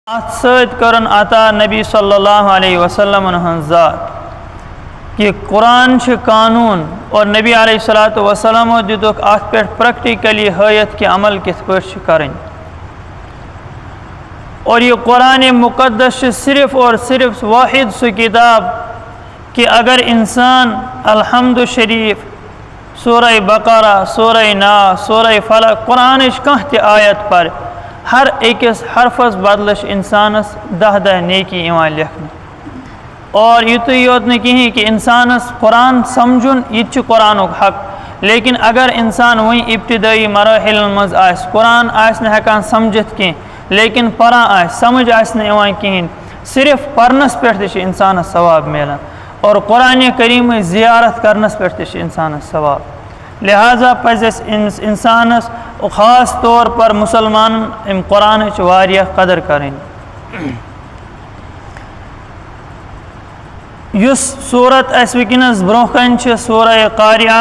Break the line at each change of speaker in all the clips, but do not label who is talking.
अत सत करन अता नबी सल्लल्लाहु अलैहि वसल्लम हंस ज़ात कि कुरान कानून और नबी अलैहिस्सलातु वस्सलाम दितुक अत पे प्रैक्टिकली हयत कि अमल कित पट करन। और ये कुरान मुक़द्दस सिर्फ़ और सिर्फ वाहिद सु किताब कि अगर इंसान अल्हम्दु शरीफ, सूरह बकरा, सूरह नास, सूरह फलक, कुरान कह त आयत पर हर अकिस हरफस बदलश इंसानस 10 नेकी इवान लिखन। और युतु योत न कहीं कि इंसानस कुरान समझुन यह कुरानुक हक, लेकिन अगर इंसान वही इब्तिदाई मराहिल मज आस कुरान आस न हेकान समझित कहीं, लेकिन परान आस समझ आस न इवान कहीं, सिर्फ परनस पे इंसानस सवाब मिलान और कुरान करीम ज़ियारत करनस पे इंसानस सवाब। लिहाजा पज़ इंसानस ख़ास तौर पर मुसलमान कुरान वारिया कदर करें। युस सूरत अस वनस ब्रोकन सूरह कारिया,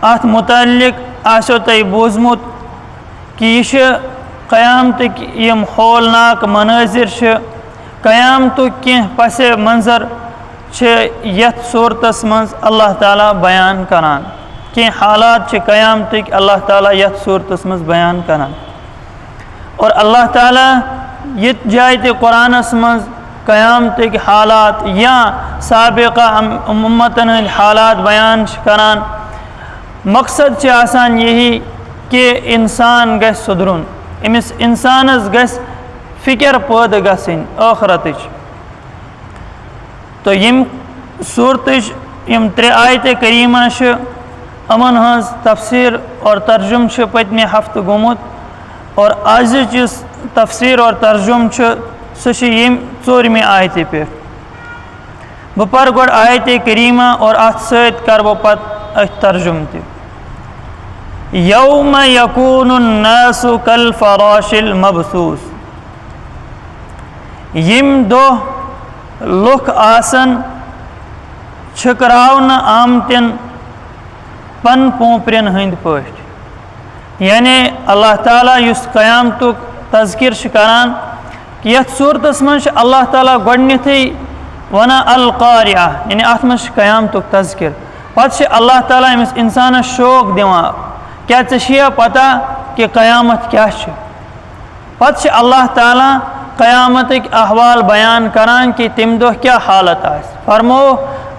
अत मुतल्लिक आसो तय बूजमुत कि यह क़यामतक यम हौलनाक मनाजिर क़यामतुक कह पस मंजर यथ सूरतस मज अल्लाह ताला बयान करान, कि हालात क़यामतक अल्लाह ताला यथ सूरतस मज बयान करान। और अल्लाह ताला यत जाय ते कुरानस मज क़यामतक हालात या साबिक़ा उम्मतन हंद हालात बयान करान। मकसद आसान यही कि इंसान गस सुधरुन, अमिस इंसानस गस फिक्र पैद गसिन आखरतच। तो यम सूरतच यम 3 आयत करीमा अमन हज तफसीर और तर्जुम पत्मे हफ्त गुमुत, और आज तफसीर और तर्जुम सह यम 4वीं आयत पे। बह पर गोड आयत करीमा और अत सत कर बह पत तर्जुम त। यौम यकूनुन्नासु कल फराशिल मबसूस, यम दोह लुख आसन छकरावन आमतन पन पोपरन हंद पट। यानी अल्लाह ताला युस क़यामतुक तज़किर करान कि यथ सूरतस मज अल्लाह ताला गोडनिथै वना अल क़ारिया, यानी अत मज क़यामतुक तज़किर। पत अल्लाह ताला अमिस इंसानस शौक दिवान, क्या ऐ पता कि क़यामत क्या। पत अल्लाह ताला क़यामतक अहवाल बयान करान कि तम दो क्या हालत आस। फरमो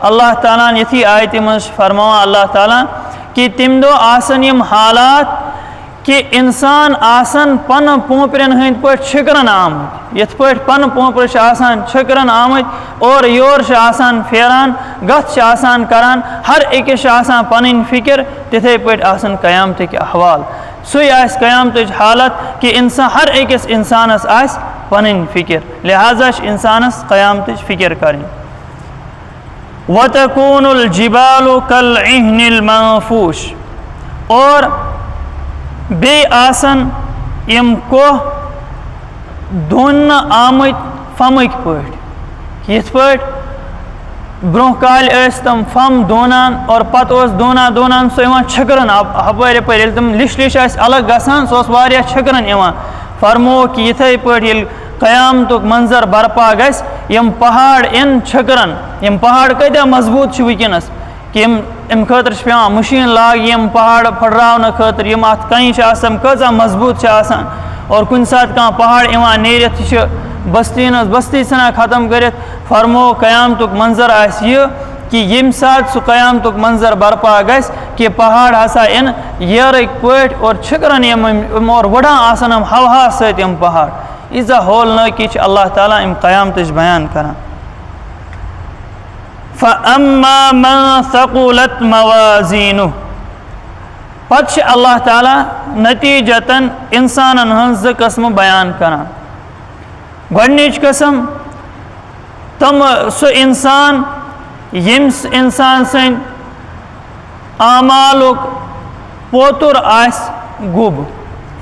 अल्लाह ताला यथी आयत मज फरमा अल्लाह ताला कि तम दो आसन यम हालात कि इंसान आसन पन पोपरन हंद पे छिकरन आमत, यथ पे पन पोपर आसान छिकरन आमत और योर आसान फेरान गथ आसान करान, हर अकिस आसान पन फिक्र, तिथे पे आसान क़यामतक अहवाल। सुई आस क़यामतच हालत कि इंसान हर अकिस इंसानस आस पन फिक्र, लिहाजा इंसानस क़यामतच फिक्र करें। वतकूनुल जिबालु कल इहनिल मनफूश, और बे आसन यम कोह दोन आमत फमक पट। यथ पट ब्रोह काल तम फम दोनान और पत दोना दोनान सो छकरन हपर यपर तम लिश लिश अलग गसान सह छकरन। फरमो कि इथे पे क़यामतुक मंजर बरपा गस यम पहाड़ इन छकरन, यम पहाड़ कत्या मजबूत वनस कि अम खतर पे मशीन लाग यम पहाड़ फटरावन खतर, यम अत कहीं कजा मजबूत आसान। और कुन सात कह पहाड़ इवान नेरित बस्ती सना ख़त्म कर। फरमो क़यामतुक मंजर आस यह कि यम सात सह क़यामतुक मंजर बरपा गस कि पहाड़ हसा इन येरक पट और छकरन यम और वढ़ा आसन हम हवा सत यम पहाड़। इज़ा होल न कि अल्लाह ताला इम क़यामतच बयान करान। फ़अम्मा मन सक़ुलत मवाज़ीनुहु, पत अल्लाह ताला नतीजतन इंसानन हंस 2 कस्म बयान करान। गोडनिच कसम तम सो इंसान यम्स इंसान सन आमालुक पोतुर आस गुब।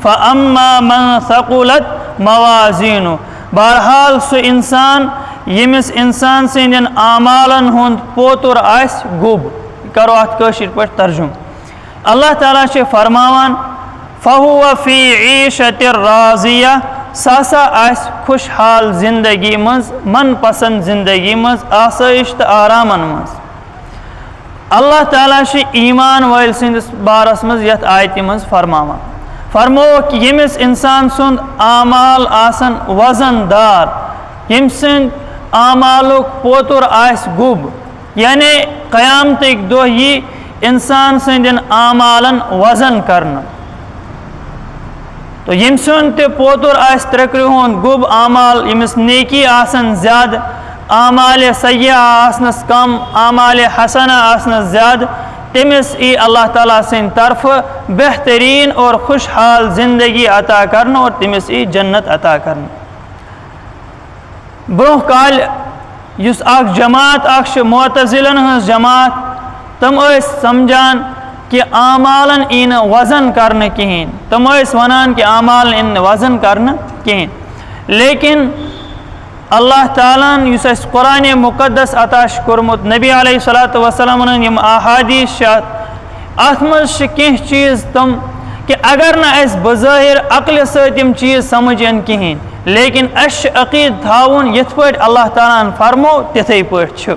फ़अम्मा मन सक़ुलत मवाज़ीनुहु, बहरहाल सो इंसान यमिस इंसान सदन आमालन हुंद पोतुर आस गुब। करो अत कशिर पे तर्जुम। अल्लाह ताला फरमावान फ़हुव फ़ी ईशतिर राज़िया, सा आस खुशहाल जिंदगी मज, मन पसंद जिंदगी मज, आसाइश तो आरामन मज। अल्लाह ताला ईमान वाल सिंदस बारस मज यथ आयत मज फरमावा, फरमो कि यमिस इंसान सुंद आमाल आसन वजनदार, यम सिंद आमालुक पोतुर आस गुब, यानी क़यामतिक दो यी इंसान सिंदन आमालन वजन करना। तो यम सुन ते पोतुर आस त्रकरि हुंद गुब आमाल, यमिस नेकी आसन ज्यादा, आमाल सय्या आसनस कम, आमाल हसना आसनस ज्यादा, तमिस ई अल्लाह ताला सिंद तरफ बेहतरीन और खुशहाल जिंदगी अता करना और तमिस ई जन्नत अता करना। ब्रोह काल युस अख जमात अख मुअतज़िलन हंस जमात, तम समझान कि आमालन इन वजन करने कहें, तम वनान कि आमाल इन वजन करने कहें। लेकिन अल्लाह ताला युस कुरान मुक़द्दस अताश कोरमुत, नबी अलैहिस्सलातु वस्सलाम यम अहादीस अत मज कह चीज़ तम कि अगर न बज़ाहिर अक्ल सम चीज़ समझन कहें, लेकिन अक़ीद थाउन यथ पे अल्लाह ताला फरमो तिथे पे।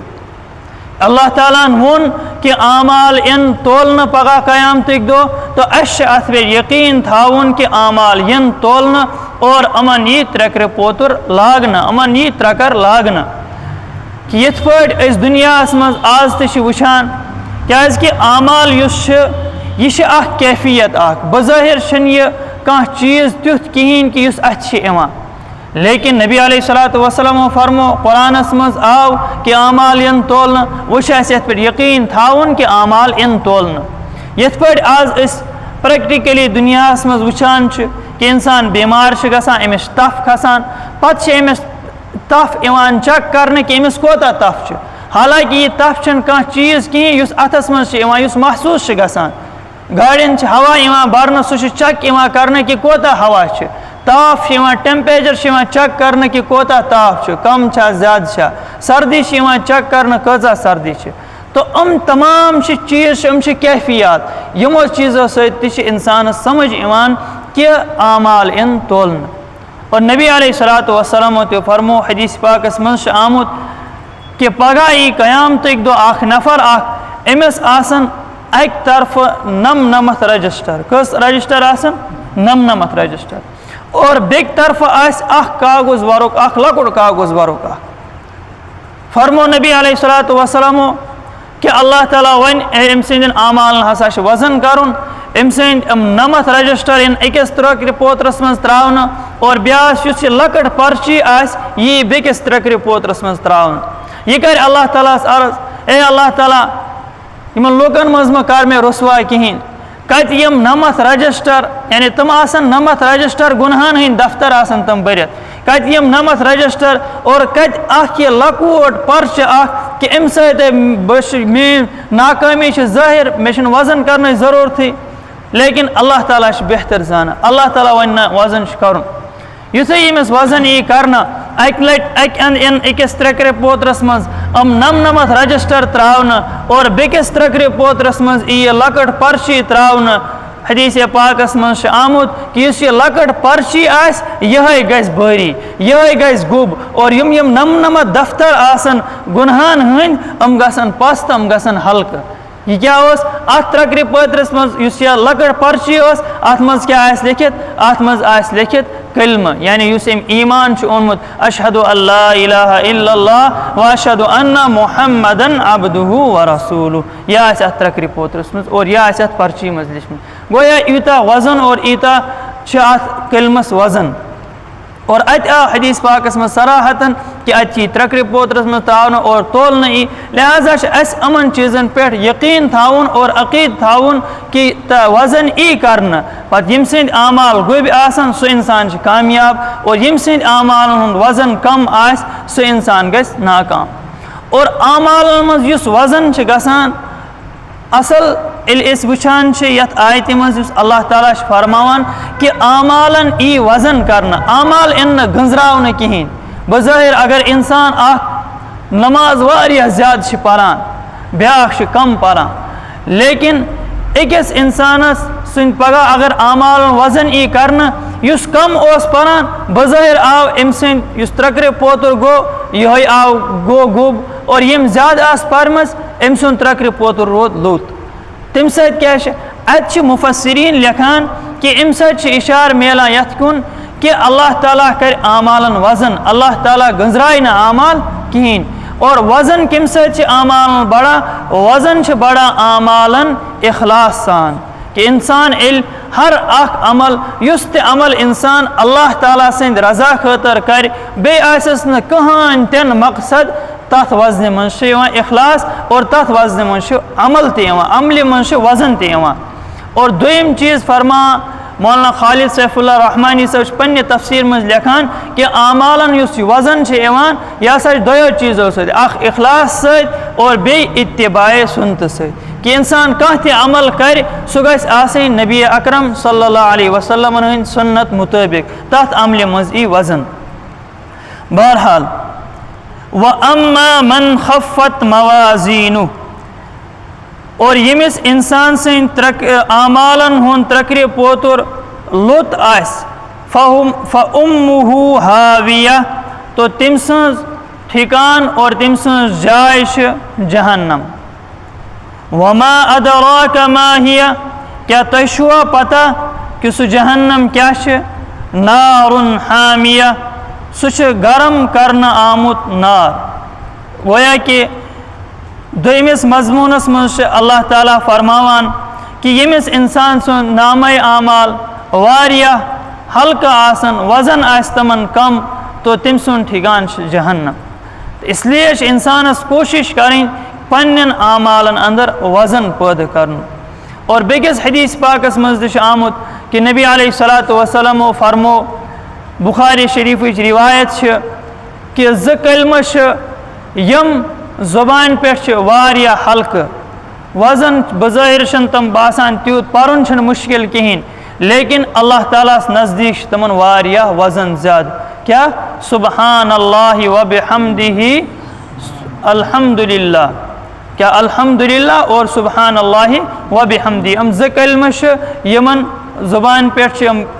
अल्लाह ताला वोन कि आमाल इन तोलन पगह क़यामतिक दो, तो अत पे यकीन थाउन कि आमाल इन तोलन और अमन यी त्रकर पोतुर लागना, अमन यी त्रकर लागना। कि यथ पे दुनिया मज आज तश वुचान, क्या कि आमाल यह अख कैफियत अख, बज़ाहिर यह कह चीज़ तुथ कहें कि अत, लेकिन नबी अलैहिस्सलातु वस्सलाम फरमो कुरानस मज आव कि आमाल इन तोलन, वह पे यकीन थाउन कि आमाल इन तोलन। यथ पे आज प्रैक्टिकली दुनिया मज वुचान कि इंसान बीमार गसान, अमिस तफ खसान, पत् अमिस तफ इवान चेक करने कि अमिस कोता तफ, हालांकि यह तफ कह चीज़ कहें युस अथस मज युस महसूस गसान। गाड़ियन हवा इवान भरन, सह चेक इवान करने कि कोता हवा, ताफ टेम्परेचर चेक करने कि कोता ताफ, कम ज्यादा, सर्दी चेक करने कजा सर्दी। तो तमाम चीज़ कैफियत, यमो चीज़ों सत्य इंसान समझ इवान कि आमाल इन तोलन। और नबी अलैहिस्सलातु वस्सलाम तो फरमो हदीस पाकस मज आमुत कि पगह यी क़यामतिक दो अख नफर अमिस आसन अक तरफ 99 रजिस्टर, कस रजिस्टर आसन 99 रजिस्टर, और बेक तरफ अख कागज वरुक, अख लकुट कागज वरुक। फरमो नबी अलैहिस्सलातु वस्सलाम कि अल्लाह ताला वन अम सिंदन आमालन हसा वजन करुन, अम सिंद 99 रजिस्टर इन अकिस त्रकरि पोतरस मज त्रावन, और ब्यास युस लकट पर्ची आस यी बेकिस त्रकरि पोतरस मज त्रावन। यह कर अल्लाह ताला अर्ज, ए अल्लाह ताला यमन लोकन मज म कर मे रुसवा कहें, कत यम 99 रजिस्टर, यानी तम आसन 99 रजिस्टर गुनहान हंद दफ्तर आसन तम भरित, कत यम 99 रजिस्टर, और कत अख यह लकूट पर्च अख कि अम सत मेन नाकामी जाहिर, मे वजन करने जरूरत, लेकिन अल्लाह ताला बेहतर जाना। अल्लाह ताला वन वजन कर, युथे यमिस वजन यी करना अक लट इन अकिस त्रकरि पोतरस मज 99 रजिस्टर त्रावन, और बेकिस त्रकरि पोतरस मज यी लकट पर्ची त्रावन। हदीस पाकस मज आमुत कि यह लकट पर्ची आस यह गस भारी, यह गस गुब, और यम 99 दफ्तर आसन गुनहान हंद अम गसन पस्त, अम गसन हल्क। यह क्या अत त्रकरि पोतरस मज युस यह लकट पर्ची अत मज क्या लिखित, अत मज लिखित कलमा, यानी युस ईमान ओनमुत अशहदु अल्ला इलाहा इल्लल्लाह व अशहदु अन्ना मुहम्मदन अब्दुहु व रसूलुहु, यह अत त्रकरि पोतरस मज, और यह अत पर्ची मज लिखमत। गोया यूता वजन और ईता अत कलमस वजन। और अत आ हदीस पाकस मज सराहतन कि अत त्रकरि पोतरस मज तावन और तोलन यी, लिहाजा अमन चीज़न पे यकीन थाउन और अक़ीद थाउन कि वजन यी करना, पत यम सिंद आमाल गुब आसन सो इंसान कामयाब, और यम सिंद आमाल वजन कम आस सो इंसान गस नाकाम। और आमाल मज युस वजन गसान असल वुचान यथ आयत मज अल्लाह ताला फरमावान कि आमालन यी वजन करना, आमाल इन गंजरावन कहें। बज़ाहिर अगर इंसान अख नमाज वारिया ज्यादा परान, ब्याख कम परान, लेकिन अकिस इंसानस सुन पगह अगर आमाल वजन यी करना, युस कम ओस परान बज़ाहिर आव अम सद युस त्रक्रे पोतुर गो यह आव गो गुब और यम ज़्यादा आस परमस अम सुन त्रक्रे पोतुर रोद लुत तम सद क्या अत मुफस्सिरीन लिखान कि अम सद इशार मिलान यथ कुन कि अल्लाह ताला कर आमालन वजन, अल्लाह ताला गंजराय न आमाल कहीं। और वजन कम सद आमालन बड़ा, वजन बड़ा आमालन इखलास सान कि इंसान हर अख अमल युस ते अमल इंसान अल्लाह ताला सद रजा खतर कर बे आसस न कहान तन मकसद तथ वजन मन इखलास और तथ वजन मन अमल ते अमल मन वजन ते। और दोम चीज़ फरमा मौलाना खालिद सैफुल्लाह रहमानी सब पन्ने तफसीर में लिखान कि आमालन युस वजन यह सा दोयो चीज़ों से अख इखलास सद और बे इत्तिबाए सुन्नत सद कि इंसान कह ते अमल कर सह गस आसन नबी अकरम सल्लल्लाहु अलैहि वसल्लम हंद सुन्नत मुताबिक तथ अमल मज ई वजन। बहरहाल व अम्मा मन खफ़त मवाज़ीनु और यमिस इंसान सद आमालन हुन त्रक्रे पोतुर लुत आस फ़उम्मुहु हाविया तो तम सज ठिकान और तम सज जाय जहन्नम। वमा अदराका मा हिया क्या तुह छुआ पता कि सह जहन्नम क्या नारुन हामिया सह गरम करना आमुत नार। गोया कि दोमिस मजमूनस मज अल्लाह ताला फरमावान कि यमिस इंसान सुन नामे आमाल वारिया हल्का आसन वजन आस तमन कम तो तम सुन ठिकान जहन्नम। इसलिए इंसानस कोशिश करें पन्न आमालन अंदर वजन पैदा कर। और बेकिस हदीस पाकस मज आमुत कि नबी अलैहिस्सलातु वस्सलाम फरमो बुखारी शरीफ रिवायत कि ज़ कलमा यम ज़ुबान पे वारिया हल्क वजन बज़ाहिर तम बासान त्यूत पारुन मुश्किल कहीं लेकिन अल्लाह ताला नज़दीक तमन वारिया वजन ज़्यादा। क्या सुबहान अल्लाह व बिहम्दिही अल्हम्दुलिल्लाह, क्या अल्हम्दुलिल्लाह और सुबहान अल्लाह व बिहम्दी हम ज़ कलमा यमन ज़ुबान पे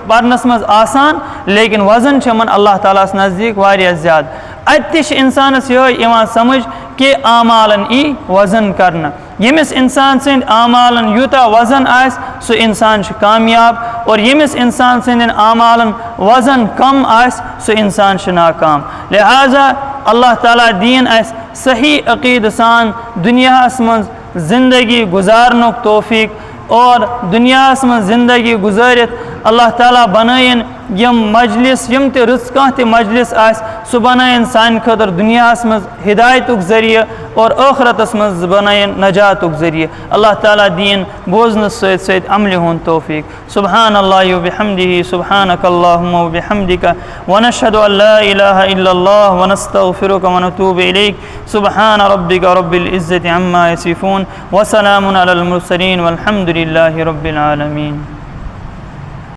पढ़नस मज आसान लेकिन वजन यमन अल्लाह ताला नज़दीक वारिया ज़्यादा। अत इंसानस यह समझ कि आमालन ई वजन करना यमिस इंसान सद आमालन यूता वजन आस सो इंसान कामयाब और यमिस इंसान सद आमालन वजन कम आस सो इंसान नाकाम। लिहाजा अल्लाह ताला दीन आस सही अकीद सान दुनिया मज जिंदगी गुजारनुक तौफीक और दुनिया मज जिंदगी गुजारित अल्लाह ताला बनायन यम मजलिस यम ते रुस कह मजलिस आस सह बनायन सान खतर दुनिया मज हिदायतुक ज़रिए और आखिरतस मज बनायन नजातुक ज़रिए। अल्लाह ताला दीन बोजनस सद अमल हुन तौफीक। सुबहान अल्लाह व बिहम्दिही सुबहानक अल्लाहुम्मा व बिहम्दिका व नशहदु अल्ला इलाहा इल्लल्लाह व नस्तगफिरुका व नतूबु इलैक। सुबहान रब्बिका रब्बिल इज्जति अम्मा यसिफून व सलामुन अलल मुरसलीन वल्हम्दुलिल्लाहि रब्बिल आलमीन।